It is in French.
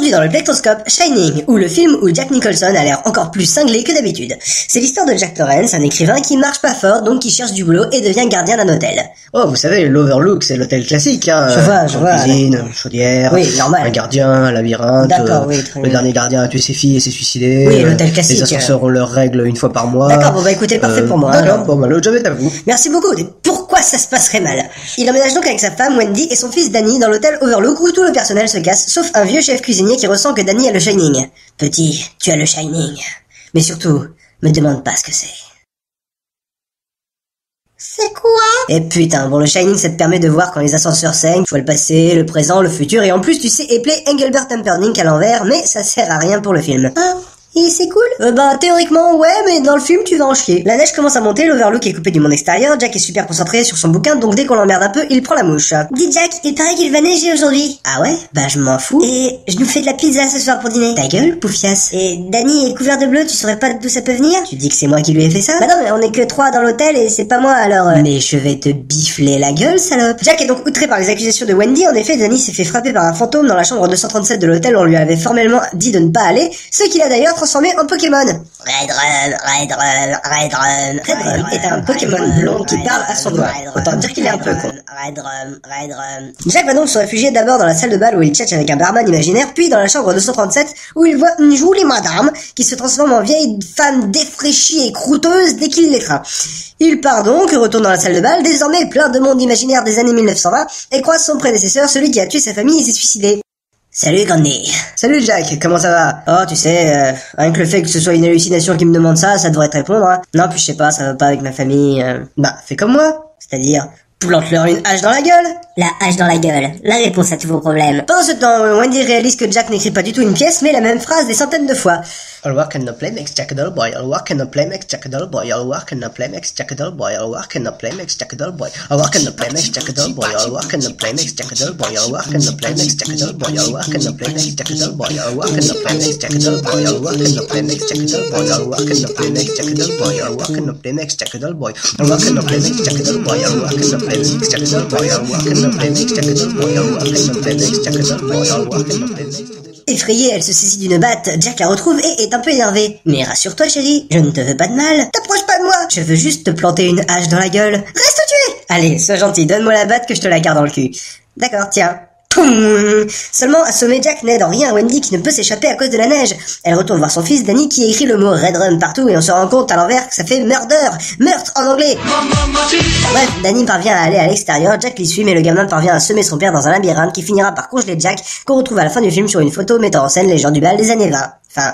Aujourd'hui dans le Plectroscope, Shining, ou le film où Jack Nicholson a l'air encore plus cinglé que d'habitude. C'est l'histoire de Jack Torrance, un écrivain qui marche pas fort, donc qui cherche du boulot et devient gardien d'un hôtel. Oh, vous savez, l'Overlook, c'est l'hôtel classique, hein. Je vois. Cuisine, une chaudière. Oui, normal. Un gardien, un labyrinthe. D'accord, oui, très bien. Le dernier gardien a tué ses filles et s'est suicidé. Oui, l'hôtel classique. Les ascenseurs ont leurs règles une fois par mois. D'accord, bon bah écoutez, parfait pour moi. D'accord, bon bah le job est à vous. Merci beaucoup. Et pourquoi ça se passerait mal? Il emménage donc avec sa femme Wendy et son fils Danny dans l'hôtel Overlook où tout le personnel se casse, sauf un vieux chef cuisinier qui ressent que Danny a le Shining. Petit, tu as le Shining. Mais surtout, me demande pas ce que c'est. C'est quoi? Et putain, bon le Shining ça te permet de voir quand les ascenseurs saignent, tu vois le passé, le présent, le futur, et en plus tu sais épeler Engelbert Humperdinck à l'envers, mais ça sert à rien pour le film. Ah. Et c'est cool? Bah théoriquement ouais, mais dans le film tu vas en chier. La neige commence à monter, l'Overlook est coupé du monde extérieur, Jack est super concentré sur son bouquin, donc dès qu'on l'emmerde un peu, il prend la mouche. Dis Jack, il paraît qu'il va neiger aujourd'hui. Ah ouais? Bah je m'en fous. Et je nous fais de la pizza ce soir pour dîner. Ta gueule, poufias. Et Danny est couvert de bleu, tu saurais pas d'où ça peut venir? Tu dis que c'est moi qui lui ai fait ça? Bah non, mais on est que 3 dans l'hôtel et c'est pas moi alors... Mais je vais te bifler la gueule, salope. Jack est donc outré par les accusations de Wendy. En effet, Danny s'est fait frapper par un fantôme dans la chambre 237 de l'hôtel où on lui avait formellement dit de ne pas aller, ce qu'il a d'ailleurs transformé en Pokémon. Redrum est un Pokémon blond qui parle à son doigt. Autant dire qu'il est un peu con. Jack va donc se réfugier d'abord dans la salle de bal où il tchatche avec un barman imaginaire, puis dans la chambre 237 où il voit une jolie madame qui se transforme en vieille femme défraîchie et croûteuse dès qu'il l'étreint. Il part donc, retourne dans la salle de bal, désormais plein de monde imaginaire des années 1920, et croise son prédécesseur, celui qui a tué sa famille et s'est suicidé. Salut Gandhi. Salut Jack, comment ça va? Oh tu sais, rien que le fait que ce soit une hallucination qui me demande ça devrait te répondre, hein. Non puis je sais pas, ça va pas avec ma famille, Bah fais comme moi, c'est-à-dire plante-leur une hache dans la gueule. La hache dans la gueule, la réponse à tous vos problèmes. Pendant ce temps, Wendy réalise que Jack n'écrit pas du tout une pièce, mais la même phrase des centaines de fois. I'll work and no play makes Jack a dull boy. I'll work and no play makes Jack a dull boy. I'll work and no play makes Jack a dull boy. I'll work and no play makes Jack a dull boy. I'll work and no play makes Jack a dull boy. I'll work and no play makes Jack a dull boy. I'll work and no play makes Jack a dull boy. I'll work and no play makes Jack a dull boy. I'll work and no play makes Jack a dull boy. I'll work and no play makes Jack a dull boy. I'll work and no play makes Jack a dull boy. I'll work and no play makes Jack a dull boy. I'll work and no play makes Jack a dull boy. I'll work and no play makes Jack a dull boy. I'll work and no play makes Jack a dull boy. I'll work and no play makes Jack a dull boy. I'll work and no play makes. Effrayée, elle se saisit d'une batte, Jack la retrouve et est un peu énervée. Mais rassure-toi chérie, je ne te veux pas de mal. T'approches pas de moi. Je veux juste te planter une hache dans la gueule. Reste tué. Allez, sois gentil, donne-moi la batte que je te la garde dans le cul. D'accord, tiens. Poum. Seulement, assommer Jack n'aide en rien Wendy qui ne peut s'échapper à cause de la neige. Elle retourne voir son fils Danny qui écrit le mot Redrum partout et on se rend compte à l'envers que ça fait murder, meurtre en anglais. Bref, Danny parvient à aller à l'extérieur, Jack l'y suit mais le gamin parvient à semer son père dans un labyrinthe qui finira par congeler Jack qu'on retrouve à la fin du film sur une photo mettant en scène les gens du bal des années 20. Enfin,